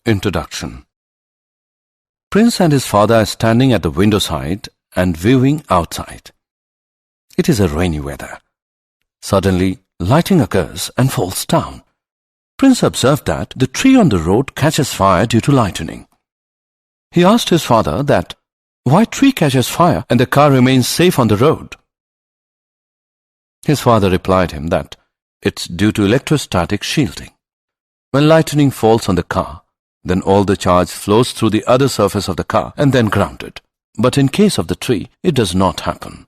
Introduction. Prince and his father are standing at the window side and viewing outside. It is a rainy weather. Suddenly, lightning occurs and falls down. Prince observed that the tree on the road catches fire due to lightning. He asked his father that why tree catches fire and the car remains safe on the road. His father replied him that it's due to electrostatic shielding. When lightning falls on the car, then all the charge flows through the other surface of the car and then grounded. But in case of the tree, it does not happen.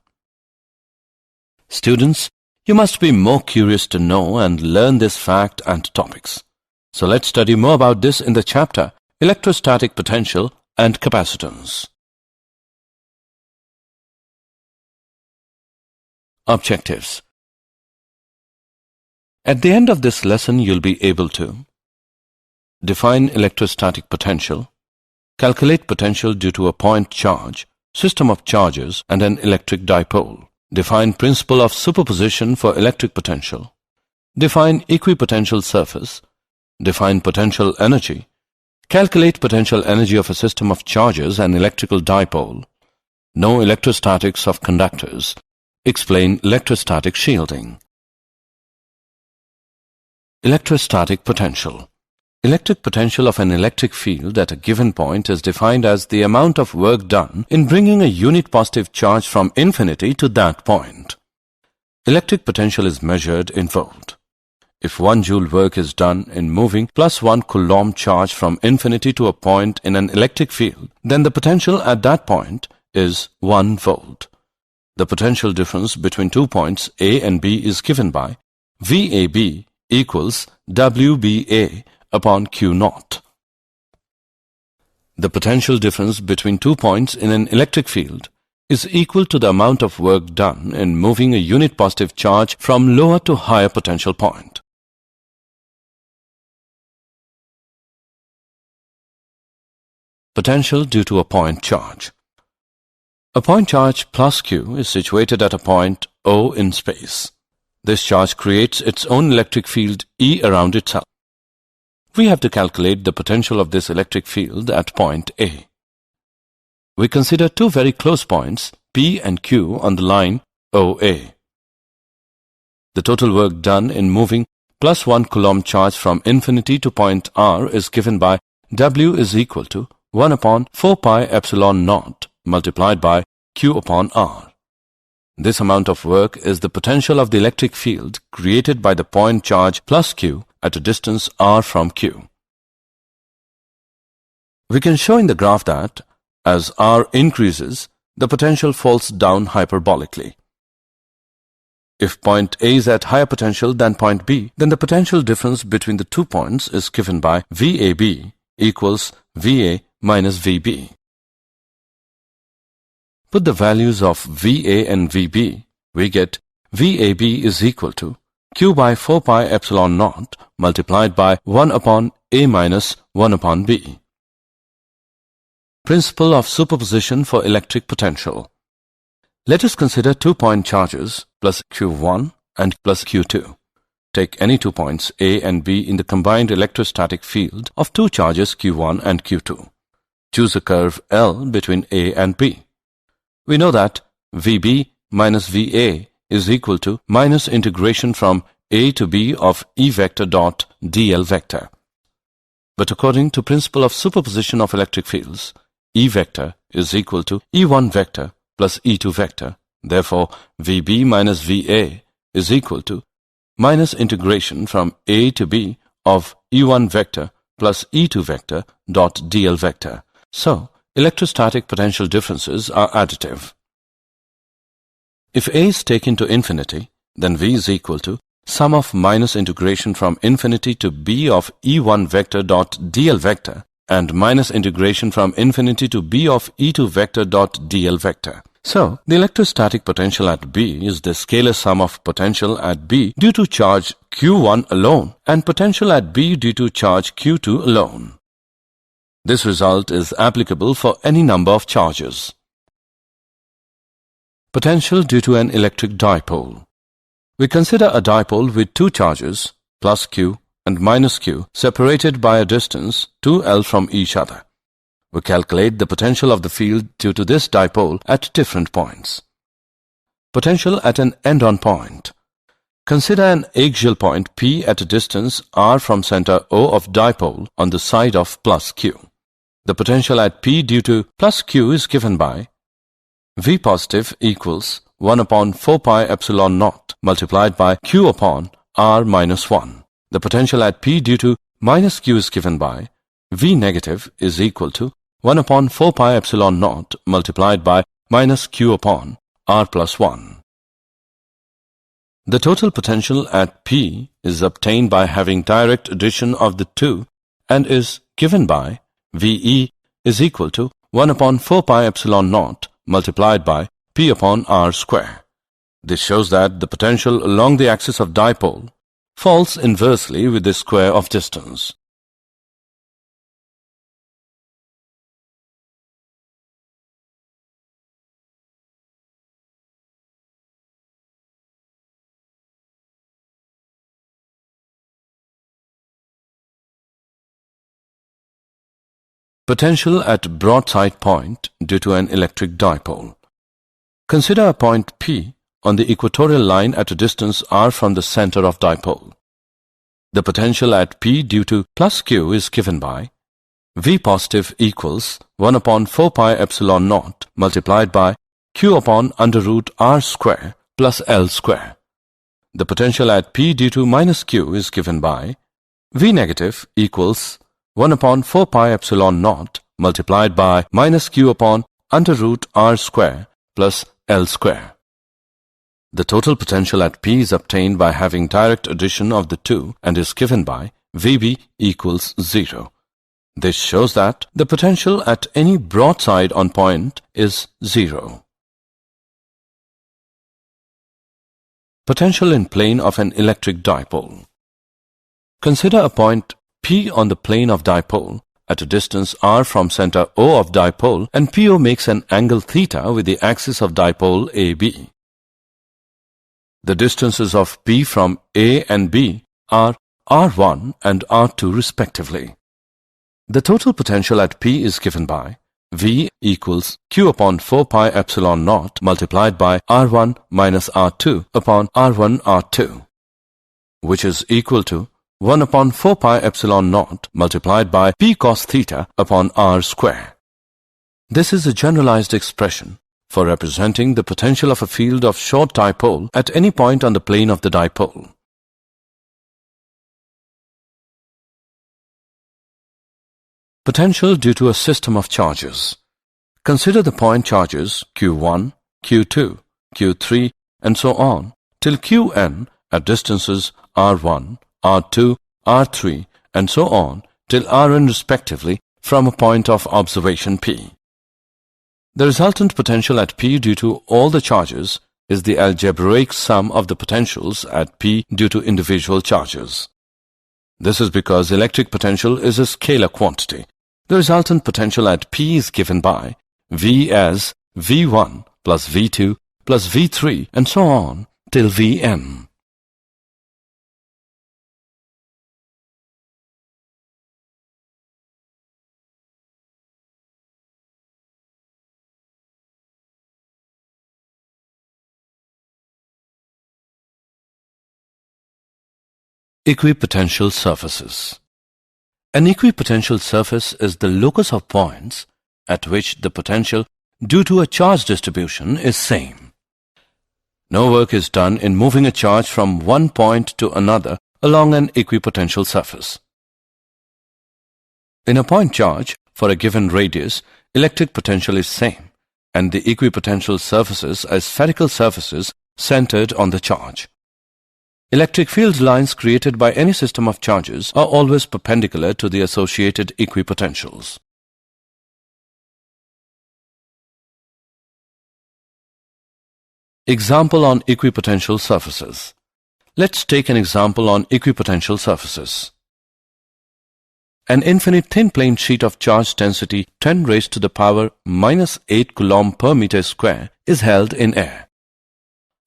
Students, you must be more curious to know and learn this fact and topics. So let's study more about this in the chapter Electrostatic Potential and Capacitance. Objectives. At the end of this lesson, you'll be able to define electrostatic potential, calculate potential due to a point charge, system of charges, and an electric dipole, define principle of superposition for electric potential, define equipotential surface, define potential energy, calculate potential energy of a system of charges and electrical dipole, know electrostatics of conductors, explain electrostatic shielding. Electrostatic potential. Electric potential of an electric field at a given point is defined as the amount of work done in bringing a unit positive charge from infinity to that point. Electric potential is measured in volt. If 1 joule work is done in moving plus 1 coulomb charge from infinity to a point in an electric field, then the potential at that point is 1 volt. The potential difference between 2 points A and B is given by VAB equals WBA upon Q naught. The potential difference between 2 points in an electric field is equal to the amount of work done in moving a unit positive charge from lower to higher potential point. Potential due to a point charge. A point charge plus Q is situated at a point O in space. This charge creates its own electric field E around itself. We have to calculate the potential of this electric field at point A. We consider two very close points, P and Q, on the line OA. The total work done in moving plus 1 coulomb charge from infinity to point R is given by W is equal to 1 upon 4 pi epsilon naught multiplied by Q upon R. This amount of work is the potential of the electric field created by the point charge plus Q at a distance R from Q. We can show in the graph that, as R increases, the potential falls down hyperbolically. If point A is at higher potential than point B, then the potential difference between the 2 points is given by VAB equals VA minus VB. Put the values of VA and VB, we get VAB is equal to Q by 4 pi epsilon naught multiplied by 1 upon A minus 1 upon B. Principle of superposition for electric potential. Let us consider 2 point charges plus Q1 and plus Q2. Take any 2 points A and B in the combined electrostatic field of 2 charges Q1 and Q2. Choose a curve L between A and B. We know that VB minus VA is equal to minus integration from A to B of E vector dot dl vector. But according to principle of superposition of electric fields, E vector is equal to E1 vector plus E2 vector. Therefore, VB minus VA is equal to minus integration from A to B of E1 vector plus E2 vector dot dl vector. So, electrostatic potential differences are additive. If A is taken to infinity, then V is equal to sum of minus integration from infinity to B of E1 vector dot dl vector and minus integration from infinity to B of E2 vector dot dl vector. So, the electrostatic potential at B is the scalar sum of potential at B due to charge Q1 alone and potential at B due to charge Q2 alone. This result is applicable for any number of charges. Potential due to an electric dipole. We consider a dipole with 2 charges, plus Q and minus q separated by a distance 2L from each other. We calculate the potential of the field due to this dipole at different points. Potential at an end-on point. Consider an axial point P at a distance r from center O of dipole on the side of plus q. The potential at P due to plus q is given by V positive equals 1 upon 4 pi epsilon naught multiplied by q upon r minus 1. The potential at P due to minus q is given by V negative is equal to 1 upon 4 pi epsilon naught multiplied by minus q upon r plus 1. The total potential at P is obtained by having direct addition of the two and is given by VE is equal to 1 upon 4 pi epsilon naught multiplied by P upon r square. This shows that the potential along the axis of dipole falls inversely with the square of distance. Potential at broadside point due to an electric dipole. Consider a point P on the equatorial line at a distance r from the center of dipole. The potential at P due to plus q is given by V positive equals 1 upon 4 pi epsilon naught multiplied by q upon under root r square plus L square. The potential at P due to minus q is given by V negative equals 1 upon 4 pi epsilon naught multiplied by minus q upon under root r square plus L square. The total potential at P is obtained by having direct addition of the two and is given by VB equals 0. This shows that the potential at any broadside on point is 0. Potential in plane of an electric dipole. Consider a point P on the plane of dipole at a distance r from center O of dipole, and PO makes an angle theta with the axis of dipole AB. The distances of P from A and B are R1 and R2 respectively. The total potential at P is given by V equals Q upon 4 pi epsilon naught multiplied by R1 minus R2 upon R1 R2, which is equal to 1 upon 4 pi epsilon naught multiplied by P cos theta upon R square. This is a generalized expression for representing the potential of a field of short dipole at any point on the plane of the dipole. Potential due to a system of charges. Consider the point charges Q1, Q2, Q3 and so on till Qn at distances R1, R2, R3 and so on till Rn respectively from a point of observation P. The resultant potential at P due to all the charges is the algebraic sum of the potentials at P due to individual charges. This is because electric potential is a scalar quantity. The resultant potential at P is given by V as V1 plus V2 plus V3 and so on till Vn. Equipotential surfaces. An equipotential surface is the locus of points at which the potential due to a charge distribution is same. No work is done in moving a charge from one point to another along an equipotential surface. In a point charge for a given radius, electric potential is same, and the equipotential surfaces are spherical surfaces centered on the charge. Electric field lines created by any system of charges are always perpendicular to the associated equipotentials. Example on equipotential surfaces. Let's take an example on equipotential surfaces. An infinite thin plane sheet of charge density 10 raised to the power minus 8 coulomb per meter square is held in air.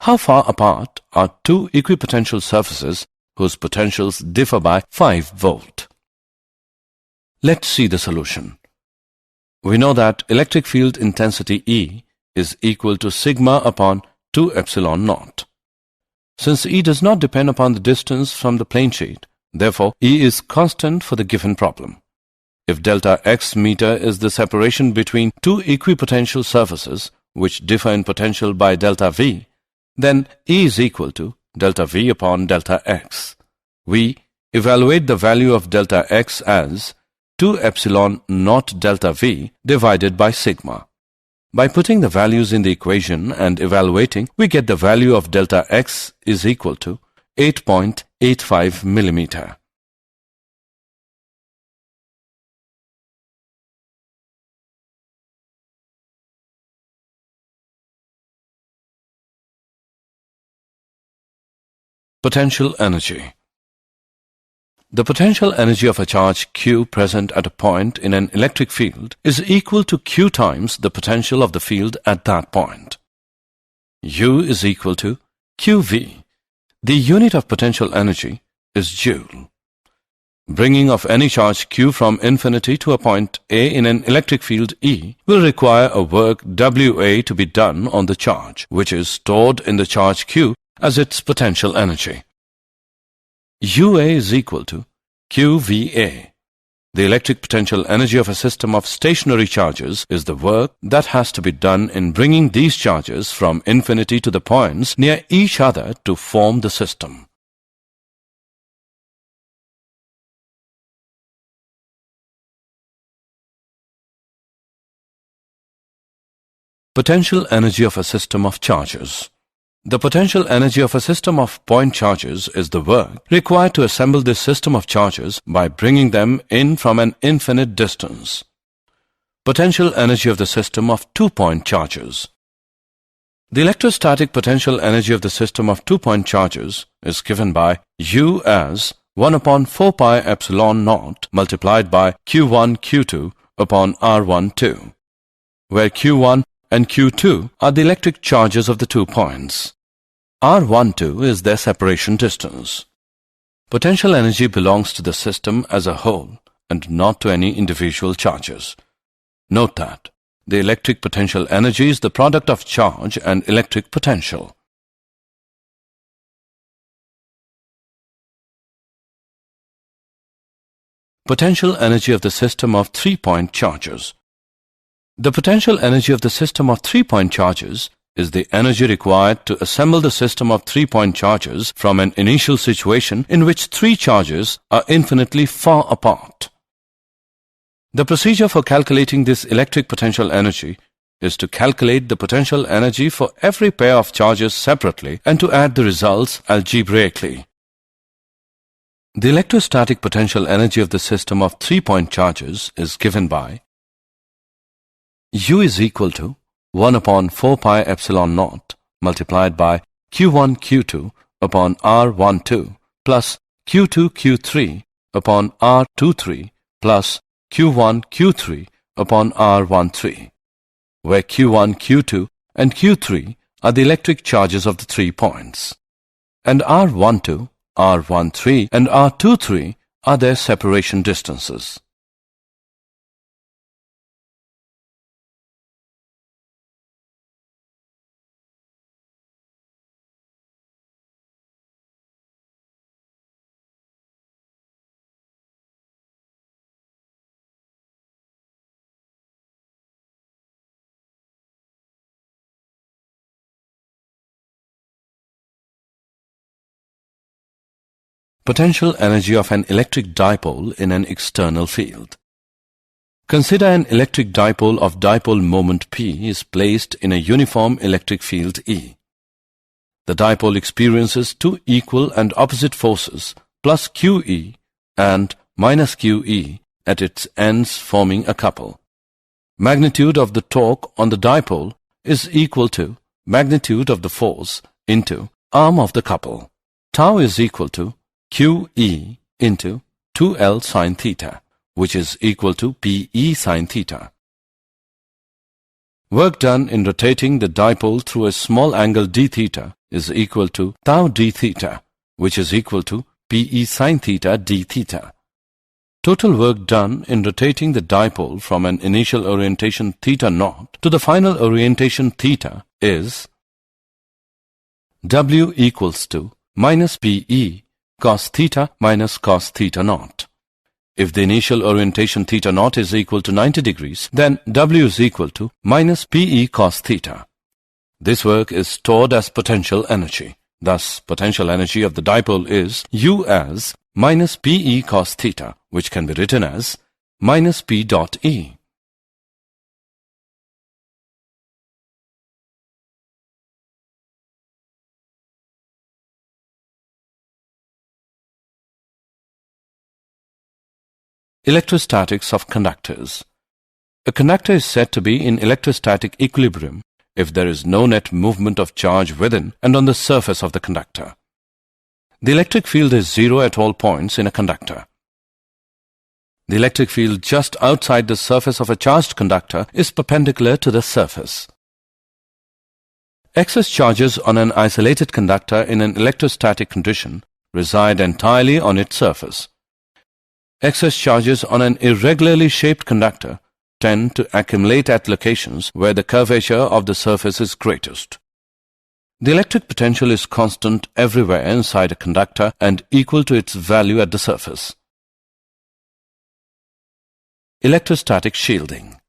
How far apart are two equipotential surfaces whose potentials differ by 5 volt. Let's see the solution. We know that electric field intensity E is equal to sigma upon 2 epsilon naught. Since E does not depend upon the distance from the plane sheet, therefore E is constant for the given problem. If delta x meter is the separation between two equipotential surfaces which differ in potential by delta V, then E is equal to delta V upon delta x. We evaluate the value of delta x as 2 epsilon naught delta V divided by sigma. By putting the values in the equation and evaluating, we get the value of delta x is equal to 8.85 millimeter. Potential energy. The potential energy of a charge Q present at a point in an electric field is equal to Q times the potential of the field at that point. U is equal to QV. The unit of potential energy is joule. Bringing of any charge Q from infinity to a point A in an electric field E will require a work WA to be done on the charge, which is stored in the charge Q as its potential energy. UA is equal to QVA. The electric potential energy of a system of stationary charges is the work that has to be done in bringing these charges from infinity to the points near each other to form the system. Potential energy of a system of charges. The potential energy of a system of point charges is the work required to assemble this system of charges by bringing them in from an infinite distance. Potential energy of the system of two-point charges. The electrostatic potential energy of the system of two-point charges is given by U as 1 upon 4 pi epsilon naught multiplied by Q1 Q2 upon R12, where Q1 and Q2 are the electric charges of the 2 points. R12 is their separation distance. Potential energy belongs to the system as a whole and not to any individual charges. Note that the electric potential energy is the product of charge and electric potential. Potential energy of the system of 3-point charges. The potential energy of the system of 3-point charges is the energy required to assemble the system of 3-point charges from an initial situation in which 3 charges are infinitely far apart. The procedure for calculating this electric potential energy is to calculate the potential energy for every pair of charges separately and to add the results algebraically. The electrostatic potential energy of the system of 3-point charges is given by U is equal to 1 upon 4 pi epsilon naught multiplied by Q1 Q2 upon R12 plus Q2 Q3 upon R23 plus Q1 Q3 upon R13, where Q1 Q2 and Q3 are the electric charges of the 3 points, and R12, R13 and R23 are their separation distances. Potential energy of an electric dipole in an external field. Consider an electric dipole of dipole moment P is placed in a uniform electric field E. The dipole experiences 2 equal and opposite forces plus QE and minus QE at its ends forming a couple. Magnitude of the torque on the dipole is equal to magnitude of the force into arm of the couple. Tau is equal to QE into 2L sin theta, which is equal to PE sin theta. Work done in rotating the dipole through a small angle d theta is equal to tau d theta, which is equal to Pe sin theta d theta. Total work done in rotating the dipole from an initial orientation theta naught to the final orientation theta is W equals to minus Pe cos theta minus cos theta naught. If the initial orientation theta naught is equal to 90 degrees, then W is equal to minus Pe cos theta. This work is stored as potential energy. Thus, potential energy of the dipole is U as minus Pe cos theta, which can be written as minus P dot E. Electrostatics of conductors. A conductor is said to be in electrostatic equilibrium if there is no net movement of charge within and on the surface of the conductor. The electric field is zero at all points in a conductor. The electric field just outside the surface of a charged conductor is perpendicular to the surface. Excess charges on an isolated conductor in an electrostatic condition reside entirely on its surface. Excess charges on an irregularly shaped conductor tend to accumulate at locations where the curvature of the surface is greatest. The electric potential is constant everywhere inside a conductor and equal to its value at the surface. Electrostatic shielding.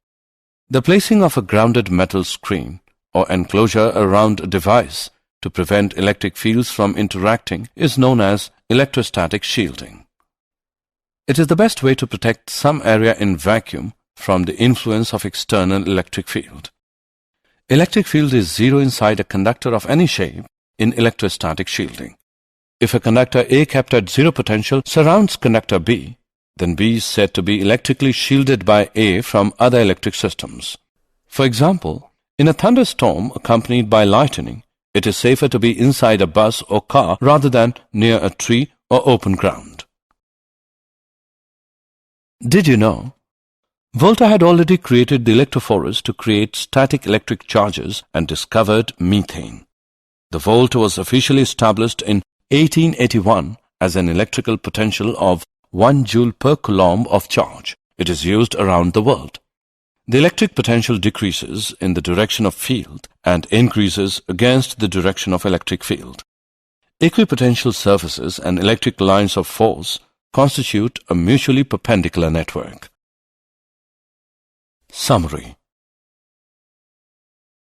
The placing of a grounded metal screen or enclosure around a device to prevent electric fields from interacting is known as electrostatic shielding. It is the best way to protect some area in vacuum from the influence of external electric field. Electric field is zero inside a conductor of any shape in electrostatic shielding. If a conductor A kept at zero potential surrounds conductor B, then B is said to be electrically shielded by A from other electric systems. For example, in a thunderstorm accompanied by lightning, it is safer to be inside a bus or car rather than near a tree or open ground. Did you know? Volta had already created the electrophorus to create static electric charges and discovered methane. The volt was officially established in 1881 as an electrical potential of 1 joule per coulomb of charge. It is used around the world. The electric potential decreases in the direction of field and increases against the direction of electric field. Equipotential surfaces and electric lines of force constitute a mutually perpendicular network. Summary.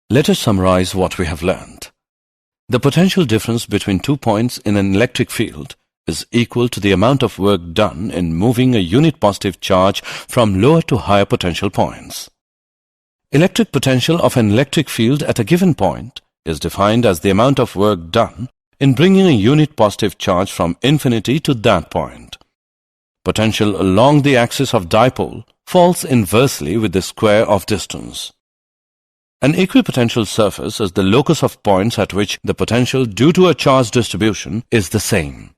Let us summarize what we have learned. The potential difference between 2 points in an electric field is equal to the amount of work done in moving a unit positive charge from lower to higher potential points. Electric potential of an electric field at a given point is defined as the amount of work done in bringing a unit positive charge from infinity to that point. Potential along the axis of dipole falls inversely with the square of distance. An equipotential surface is the locus of points at which the potential due to a charge distribution is the same.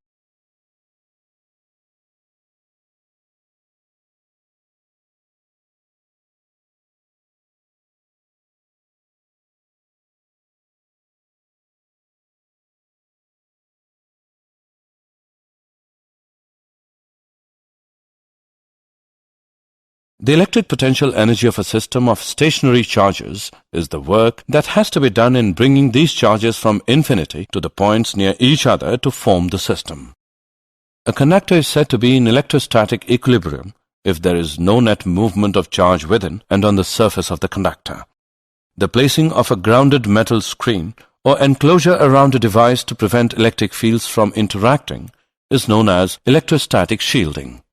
The electric potential energy of a system of stationary charges is the work that has to be done in bringing these charges from infinity to the points near each other to form the system. A conductor is said to be in electrostatic equilibrium if there is no net movement of charge within and on the surface of the conductor. The placing of a grounded metal screen or enclosure around a device to prevent electric fields from interacting is known as electrostatic shielding.